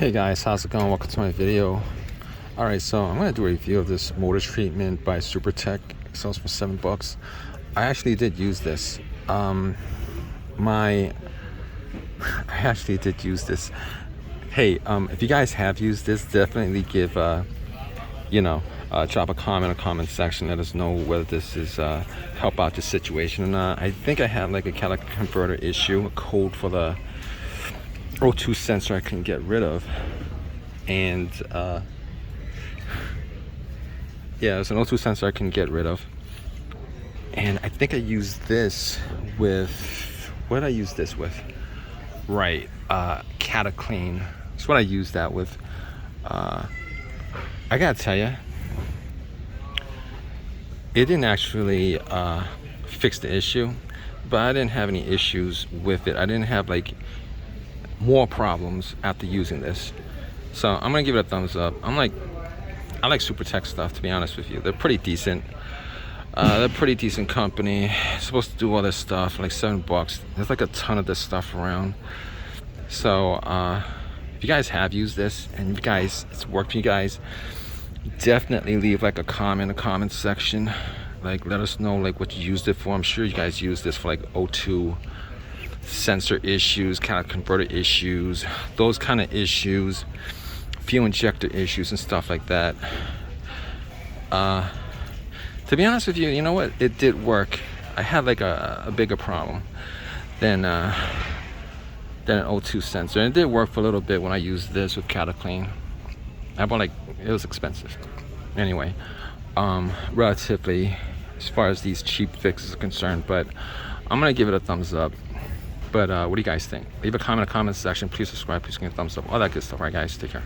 Hey guys, how's it going? Welcome to my video. Alright, so I'm going to do a review of this motor treatment by SuperTech. It sells for $7. I actually did use this. I actually did use this. Hey, if you guys have used this, definitely give, drop a comment in the comment section. Let us know whether this is help out the situation or not. I think I had like a catalytic converter issue, a code for the O2 sensor I couldn't get rid of, and it's an O2 sensor I couldn't get rid of, and I think I used this with, what did I use this with? Right, Cataclean. That's what I used that with. I gotta tell you, it didn't actually fix the issue, but I didn't have any issues with it. I didn't have like more problems after using this, so I'm gonna give it a thumbs up. I like SuperTech stuff, to be honest with you. They're pretty decent. They're a pretty decent company. Supposed to do all this stuff for like $7. There's like a ton of this stuff around. So if you guys have used this and you guys it's worked for you guys, definitely leave like a comment in the comment section. Like, let us know like what you used it for. I'm sure you guys use this for like O2 sensor issues, catalytic converter issues, those kind of issues, fuel injector issues and stuff like that. To be honest with you, you know what, it did work. I had like a bigger problem than an O2 sensor, and it did work for a little bit when I used this with Cataclean. I bought like, it was expensive anyway, relatively, as far as these cheap fixes are concerned, but I'm gonna give it a thumbs up. But what do you guys think? Leave a comment in the comment section. Please subscribe. Please give me a thumbs up. All that good stuff. All right, guys. Take care.